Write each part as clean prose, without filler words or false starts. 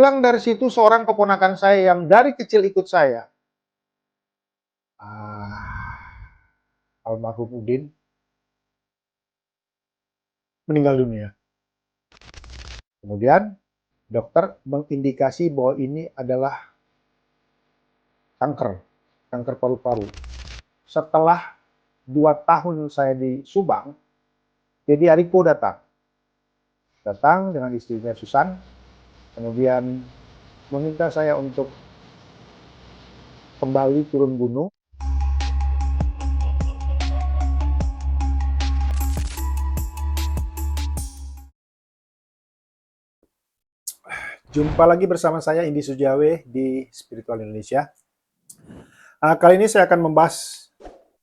Pulang dari situ seorang keponakan saya yang dari kecil ikut saya, almarhum Udin, meninggal dunia. Kemudian dokter mengindikasi bahwa ini adalah kanker, kanker paru-paru. Setelah 2 tahun saya di Subang, jadi Ariko datang dengan istrinya Susan, kemudian meminta saya untuk kembali turun gunung. Jumpa lagi bersama saya Indi Sujawe di Spiritual Indonesia. Kali ini saya akan membahas,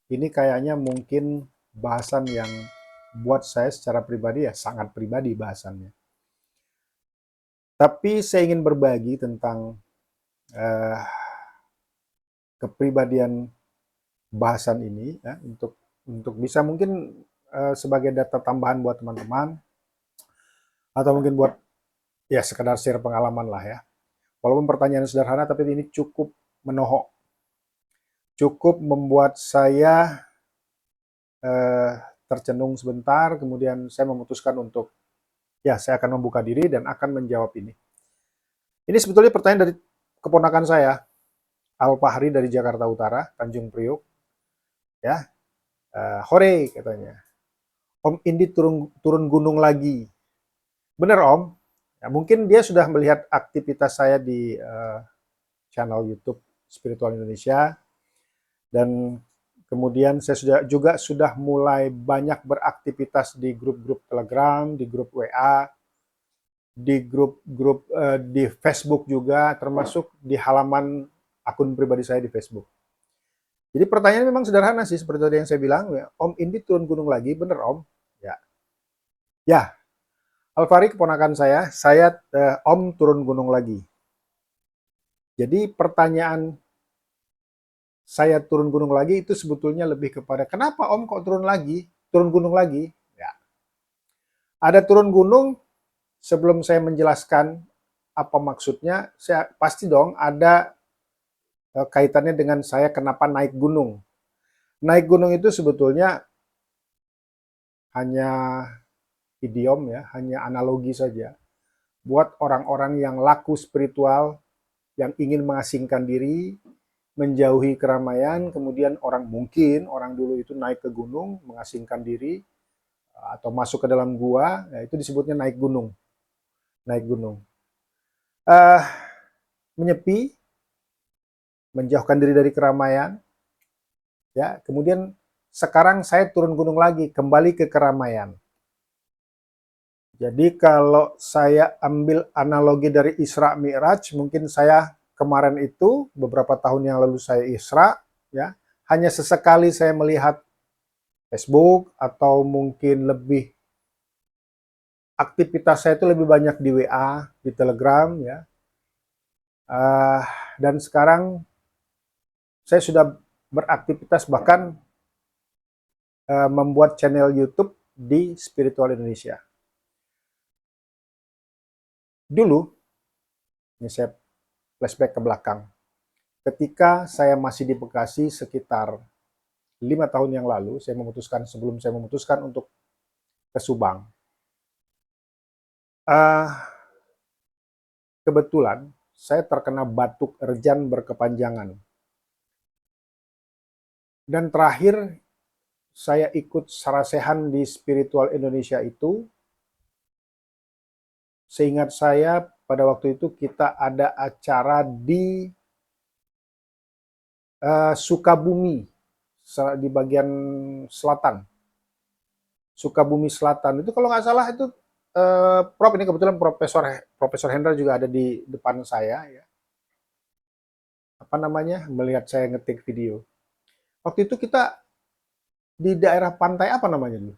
ini kayaknya mungkin bahasan yang buat saya secara pribadi ya sangat pribadi bahasannya. Tapi saya ingin berbagi tentang kepribadian bahasan ini ya, untuk bisa mungkin sebagai data tambahan buat teman-teman atau mungkin buat ya sekedar share pengalaman lah ya. Walaupun pertanyaan sederhana tapi ini cukup menohok, cukup membuat saya tercenung sebentar, kemudian saya memutuskan untuk ya saya akan membuka diri dan akan menjawab ini. Ini sebetulnya pertanyaan dari keponakan saya, Al Fahri dari Jakarta Utara, Tanjung Priok. Ya, hore katanya. Om Indi turun gunung lagi. Bener Om. Ya, mungkin dia sudah melihat aktivitas saya di channel YouTube Spiritual Indonesia dan kemudian saya sudah mulai banyak beraktivitas di grup-grup Telegram, di grup WA, di grup-grup di Facebook juga, termasuk di halaman akun pribadi saya di Facebook. Jadi pertanyaan memang sederhana sih, seperti tadi yang saya bilang, ya, Om Indi turun gunung lagi, bener Om? Ya, ya. Alfari keponakan saya Om turun gunung lagi. Jadi pertanyaan saya turun gunung lagi itu sebetulnya lebih kepada kenapa Om kok turun gunung lagi? Ya. Ada turun gunung, sebelum saya menjelaskan apa maksudnya, saya pasti dong ada kaitannya dengan saya kenapa naik gunung. Naik gunung itu sebetulnya hanya idiom ya, hanya analogi saja. Buat orang-orang yang laku spiritual, yang ingin mengasingkan diri, menjauhi keramaian, kemudian orang dulu itu naik ke gunung, mengasingkan diri, atau masuk ke dalam gua, ya itu disebutnya naik gunung. Naik gunung. Uh, menyepi, menjauhkan diri dari keramaian, ya. Kemudian sekarang saya turun gunung lagi, kembali ke keramaian. Jadi kalau saya ambil analogi dari Isra Mi'raj, mungkin saya kemarin itu beberapa tahun yang lalu saya Isra, ya, hanya sesekali saya melihat Facebook atau mungkin lebih aktivitas saya itu lebih banyak di WA, di Telegram, ya. Dan sekarang saya sudah beraktivitas bahkan membuat channel YouTube di Spiritual Indonesia. Dulu, ini saya flashback ke belakang. Ketika saya masih di Bekasi sekitar 5 tahun yang lalu, sebelum saya memutuskan untuk ke Subang. Kebetulan saya terkena batuk erjan berkepanjangan. Dan terakhir saya ikut sarasehan di Spiritual Indonesia itu, seingat saya pada waktu itu kita ada acara di Sukabumi, di bagian selatan. Sukabumi Selatan itu kalau nggak salah itu Prof ini kebetulan Profesor Hendra juga ada di depan saya ya. Apa namanya? Melihat saya ngetik video. Waktu itu kita di daerah pantai apa namanya dulu?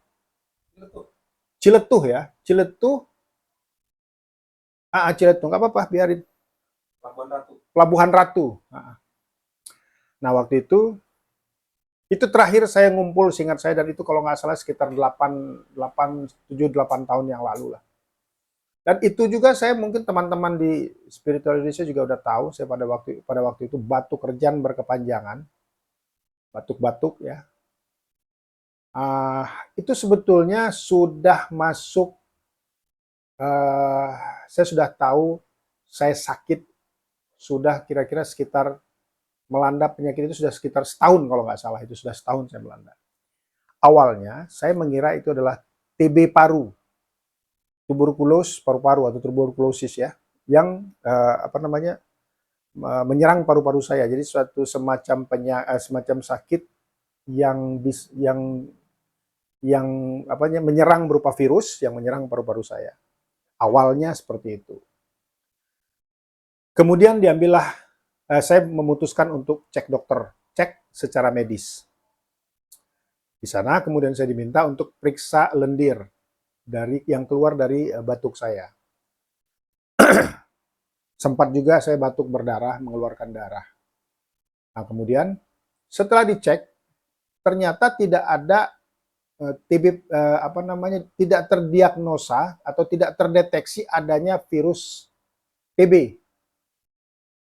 Ciletuh ya. Ciletuh. Ciletuh nggak apa-apa, biarin. Pelabuhan Ratu. Pelabuhan Ratu. Nah, waktu itu terakhir saya ngumpul, seingat saya, dan itu kalau nggak salah sekitar 7-8 tahun yang lalu lah. Dan itu juga saya mungkin teman-teman di spiritual Indonesia juga udah tahu, saya pada waktu itu batuk kerjaan berkepanjangan, batuk-batuk ya. Itu sebetulnya sudah masuk, eh, saya sudah tahu saya sakit sudah kira-kira sekitar melanda penyakit itu sudah sekitar setahun kalau nggak salah, itu sudah setahun saya melanda. Awalnya saya mengira itu adalah TB paru, tuberkulus paru-paru atau tuberkulosis ya, yang menyerang paru-paru saya. Jadi suatu semacam sakit yang menyerang berupa virus yang menyerang paru-paru saya. Awalnya seperti itu. Kemudian saya memutuskan untuk cek dokter, cek secara medis. Di sana kemudian saya diminta untuk periksa lendir yang keluar dari batuk saya. Sempat juga saya batuk berdarah, mengeluarkan darah. Nah, kemudian setelah dicek, ternyata tidak ada tidak terdiagnosa atau tidak terdeteksi adanya virus TB.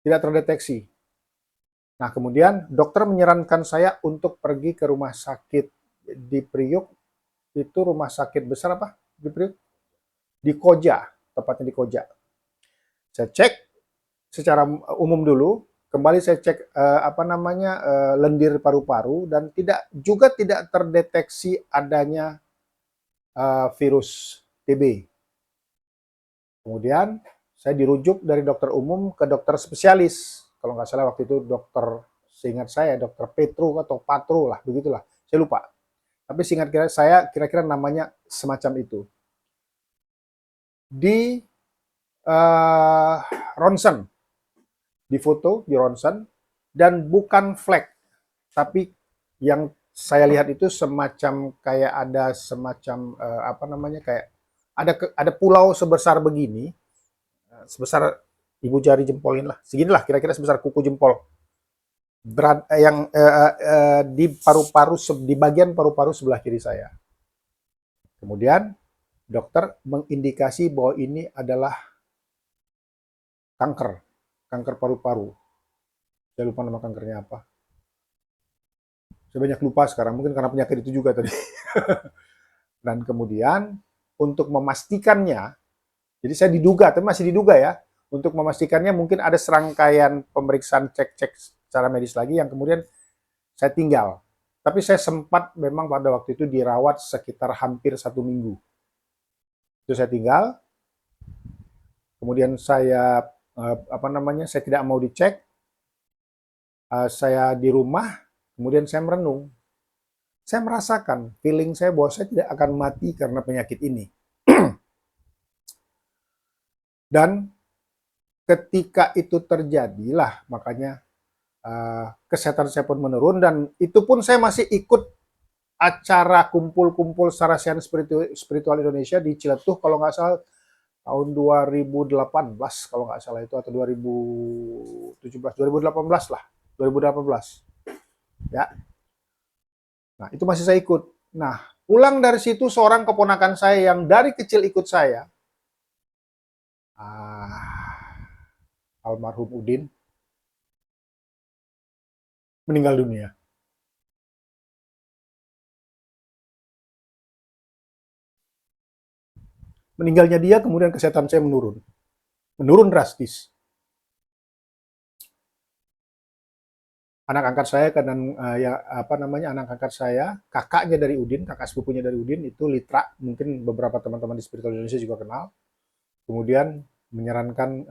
Tidak terdeteksi. Nah, kemudian dokter menyarankan saya untuk pergi ke rumah sakit di Priuk. Itu rumah sakit besar apa? Di Priuk? Di Koja, tepatnya di Koja. Saya cek secara umum dulu, kembali saya cek lendir paru-paru dan tidak terdeteksi adanya virus TB. Kemudian saya dirujuk dari dokter umum ke dokter spesialis. Kalau nggak salah waktu itu seingat saya dokter Petru atau Patru lah, begitulah. Saya lupa. Tapi seingat saya kira-kira namanya semacam itu. Di ronsen, di foto di ronsen, dan bukan flek, tapi yang saya lihat itu semacam kayak ada semacam kayak ada pulau sebesar begini, sebesar ibu jari jempol inilah, seginilah kira-kira sebesar kuku jempol, di paru-paru, di bagian paru-paru sebelah kiri saya. Kemudian dokter mengindikasi bahwa ini adalah kanker paru-paru. Saya lupa nama kankernya apa. Saya banyak lupa sekarang, mungkin karena penyakit itu juga tadi. Dan kemudian untuk memastikannya, jadi saya diduga, tapi masih diduga ya, untuk memastikannya mungkin ada serangkaian pemeriksaan cek-cek secara medis lagi yang kemudian saya tinggal. Tapi saya sempat memang pada waktu itu dirawat sekitar hampir 1 minggu. Itu saya tinggal, kemudian saya saya tidak mau dicek, saya di rumah, kemudian saya merenung. Saya merasakan, feeling saya bahwa saya tidak akan mati karena penyakit ini. Dan ketika itu terjadilah, makanya kesehatan saya pun menurun, dan itu pun saya masih ikut acara kumpul-kumpul Sarasian Spiritual Indonesia di Ciletuh kalau nggak salah tahun 2018 kalau nggak salah itu, atau 2017, 2018 lah, 2018 ya. Nah, itu masih saya ikut. Nah, pulang dari situ seorang keponakan saya yang dari kecil ikut saya, almarhum Udin, meninggal dunia. Meninggalnya dia, kemudian kesehatan saya menurun. Menurun drastis. Anak angkat saya anak angkat saya, kakaknya dari Udin, kakak sepupunya dari Udin itu Litra, mungkin beberapa teman-teman di Spiritual Indonesia juga kenal. Kemudian menyarankan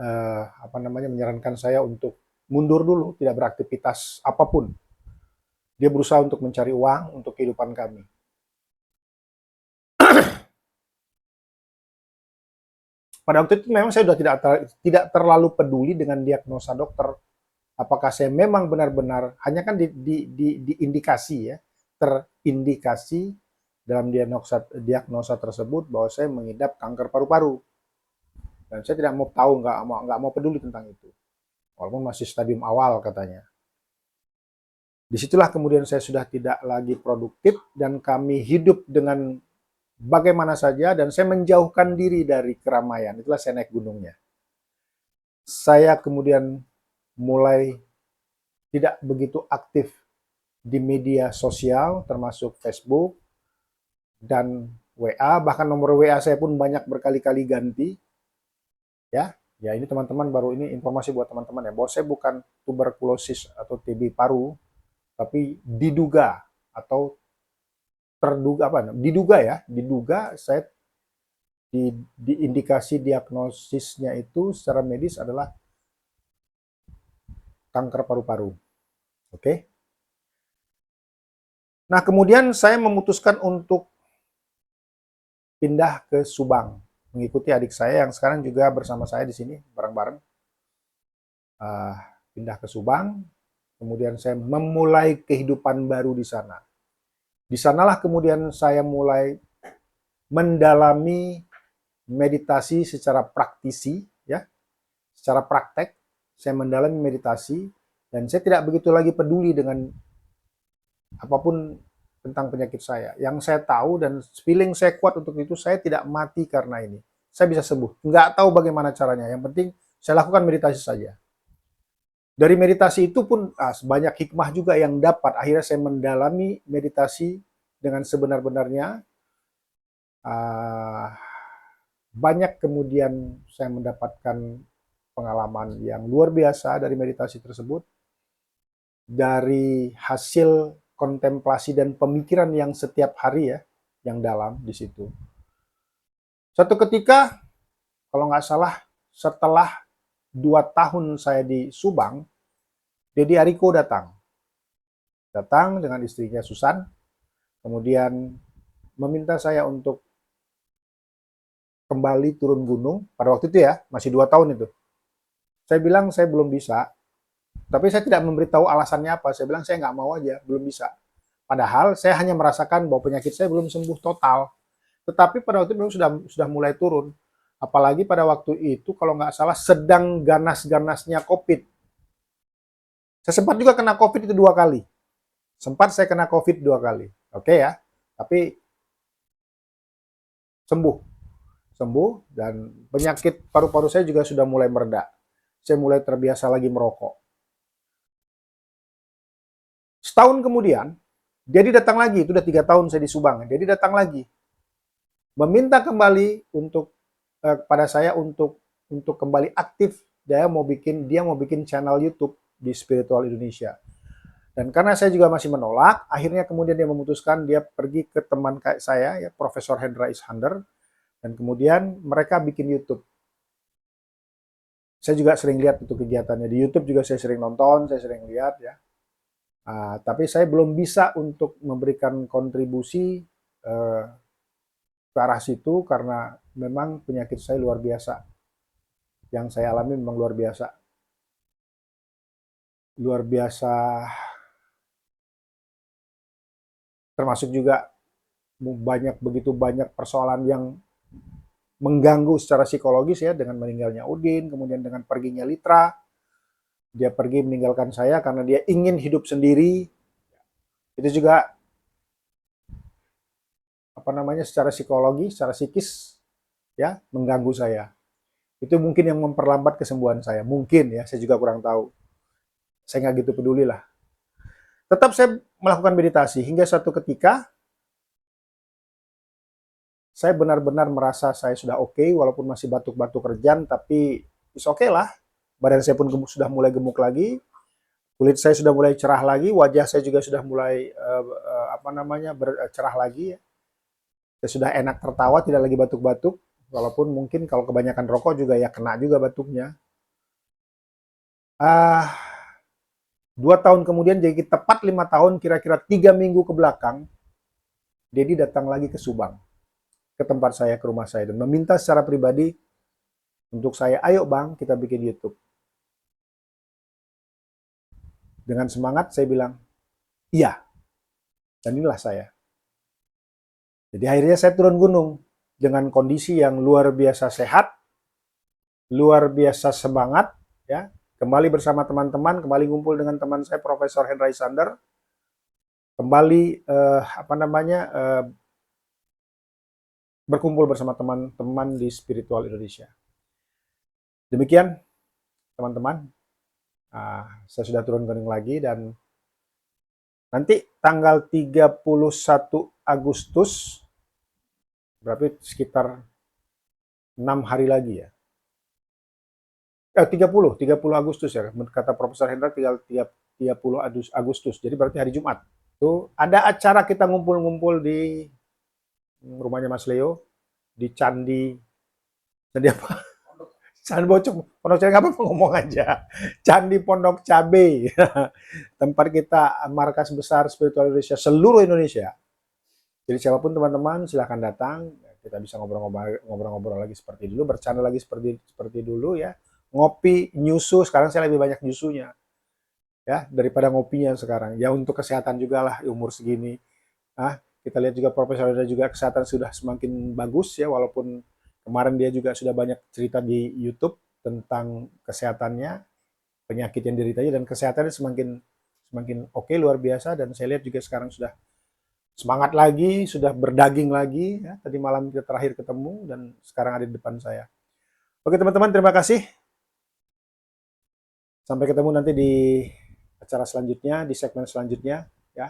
saya untuk mundur dulu, tidak beraktivitas apapun. Dia berusaha untuk mencari uang untuk kehidupan kami. Pada waktu itu memang saya sudah tidak terlalu peduli dengan diagnosa dokter. Apakah saya memang benar-benar, hanya kan diindikasi ya, terindikasi dalam diagnosa tersebut bahwa saya mengidap kanker paru-paru. Dan saya tidak mau tahu, nggak mau peduli tentang itu. Walaupun masih stadium awal katanya. Disitulah kemudian saya sudah tidak lagi produktif dan kami hidup dengan bagaimana saja, dan saya menjauhkan diri dari keramaian. Itulah saya naik gunungnya. Saya kemudian mulai tidak begitu aktif di media sosial, termasuk Facebook dan WA. Bahkan nomor WA saya pun banyak berkali-kali ganti. Ya, ini teman-teman, baru ini informasi buat teman-teman ya, bahwa saya bukan tuberkulosis atau TB paru, tapi diduga atau terduga apa? Diduga saya di indikasi diagnosisnya itu secara medis adalah kanker paru-paru. Oke. Nah, kemudian saya memutuskan untuk pindah ke Subang, mengikuti adik saya yang sekarang juga bersama saya di sini bareng-bareng. Uh, Pindah ke Subang, kemudian saya memulai kehidupan baru di sana. Di sanalah kemudian saya mulai mendalami meditasi secara praktisi, ya, secara praktek. Saya mendalami meditasi dan saya tidak begitu lagi peduli dengan apapun tentang penyakit saya. Yang saya tahu dan feeling saya kuat untuk itu, saya tidak mati karena ini. Saya bisa sembuh. Nggak tahu bagaimana caranya. Yang penting saya lakukan meditasi saja. Dari meditasi itu pun banyak hikmah juga yang dapat. Akhirnya saya mendalami meditasi dengan sebenar-benarnya. Banyak kemudian saya mendapatkan pengalaman yang luar biasa dari meditasi tersebut. Dari hasil kontemplasi dan pemikiran yang setiap hari ya, yang dalam di situ. Suatu ketika, kalau nggak salah, setelah 2 tahun saya di Subang, Deddy Ariko datang dengan istrinya Susan, kemudian meminta saya untuk kembali turun gunung. Pada waktu itu ya, masih 2 tahun itu. Saya bilang saya belum bisa, tapi saya tidak memberitahu alasannya apa. Saya bilang saya nggak mau aja, belum bisa. Padahal saya hanya merasakan bahwa penyakit saya belum sembuh total. Tetapi pada waktu itu sudah mulai turun. Apalagi pada waktu itu kalau nggak salah sedang ganas-ganasnya COVID. Saya sempat juga kena COVID itu 2 kali. Sempat saya kena COVID 2 kali. Oke ya, tapi sembuh dan penyakit paru-paru saya juga sudah mulai mereda. Saya mulai terbiasa lagi merokok. Setahun kemudian, Dedi datang lagi, itu udah 3 tahun saya di Subang. Dedi datang lagi, meminta kembali untuk pada saya untuk kembali aktif. Dia mau bikin channel YouTube di Spiritual Indonesia. Dan karena saya juga masih menolak, akhirnya kemudian dia memutuskan dia pergi ke teman saya, ya, Profesor Hendra Ishander, dan kemudian mereka bikin YouTube. Saya juga sering lihat itu kegiatannya di YouTube, juga saya sering nonton, saya sering lihat ya. Tapi saya belum bisa untuk memberikan kontribusi ke arah situ karena memang penyakit saya luar biasa. Yang saya alami memang luar biasa. Luar biasa, termasuk juga begitu banyak persoalan yang mengganggu secara psikologis ya, dengan meninggalnya Udin, kemudian dengan perginya Litra. Dia pergi meninggalkan saya karena dia ingin hidup sendiri. Itu juga secara psikologi, secara psikis ya, mengganggu saya. Itu mungkin yang memperlambat kesembuhan saya. Mungkin ya, saya juga kurang tahu. Saya nggak gitu peduli lah. Tetap saya melakukan meditasi hingga suatu ketika saya benar-benar merasa saya sudah oke, walaupun masih batuk-batuk kerjaan, tapi is oke lah. Badan saya pun sudah mulai gemuk lagi, kulit saya sudah mulai cerah lagi, wajah saya juga sudah mulai bercerah lagi. Ya. Saya sudah enak tertawa, tidak lagi batuk-batuk, walaupun mungkin kalau kebanyakan rokok juga ya kena juga batuknya. 2 tahun kemudian, jadi tepat 5 tahun, kira-kira 3 minggu ke belakang, Dedi datang lagi ke Subang, ke tempat saya, ke rumah saya, dan meminta secara pribadi untuk saya, ayo bang, kita bikin YouTube. Dengan semangat saya bilang, iya. Dan inilah saya. Jadi akhirnya saya turun gunung dengan kondisi yang luar biasa sehat, luar biasa semangat, ya. Kembali bersama teman-teman, kembali ngumpul dengan teman saya Profesor Hendra Isander, kembali berkumpul bersama teman-teman di Spiritual Indonesia. Demikian teman-teman, saya sudah turun gunung lagi dan nanti tanggal 31 Agustus, berarti sekitar 6 hari lagi ya. 30 Agustus ya, kata Profesor Hendra tinggal 30 Agustus, jadi berarti hari Jumat. Itu ada acara kita ngumpul-ngumpul di rumahnya Mas Leo, di Candi apa? Candi Bocok, Pondok Cabe, apa ngomong aja. Candi Pondok Cabe, tempat kita markas besar Spiritual Indonesia, seluruh Indonesia. Jadi siapapun teman-teman silahkan datang, kita bisa ngobrol-ngobrol lagi seperti dulu, bercanda lagi seperti dulu ya. Ngopi, nyusu, sekarang saya lebih banyak nyusunya ya daripada ngopinya sekarang. Ya untuk kesehatan juga lah umur segini. Kita lihat juga Profesor Hendra juga kesehatan sudah semakin bagus ya, walaupun kemarin dia juga sudah banyak cerita di YouTube tentang kesehatannya, penyakit yang dideritanya, dan kesehatannya semakin oke, luar biasa. Dan saya lihat juga sekarang sudah semangat lagi, sudah berdaging lagi ya. Tadi malam kita terakhir ketemu dan sekarang ada di depan saya. Oke teman-teman, terima kasih. Sampai ketemu nanti di acara selanjutnya, di segmen selanjutnya ya.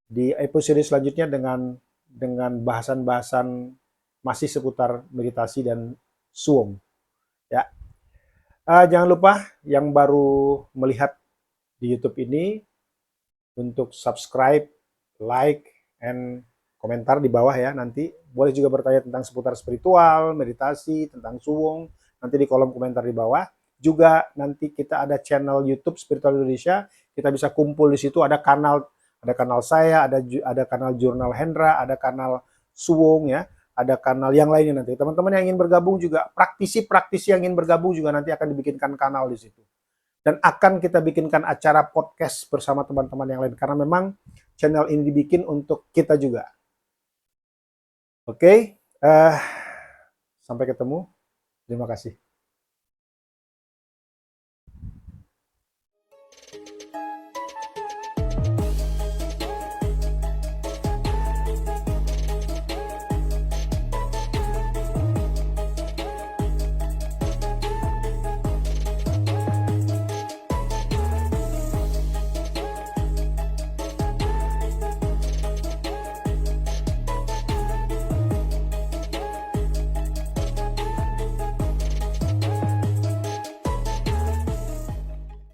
Di episode selanjutnya dengan bahasan-bahasan masih seputar meditasi dan suwung ya. Jangan lupa yang baru melihat di YouTube ini untuk subscribe, like, and komentar di bawah ya. Nanti boleh juga bertanya tentang seputar spiritual, meditasi, tentang suwung, nanti di kolom komentar di bawah. Juga nanti kita ada channel YouTube Spiritual Indonesia, kita bisa kumpul di situ, ada kanal saya, ada kanal Jurnal Hendra, ada kanal Suwung ya, ada kanal yang lainnya nanti. Teman-teman yang ingin bergabung juga, praktisi-praktisi yang ingin bergabung juga nanti akan dibikinkan kanal di situ. Dan akan kita bikinkan acara podcast bersama teman-teman yang lain, karena memang channel ini dibikin untuk kita juga. Oke, sampai ketemu. Terima kasih.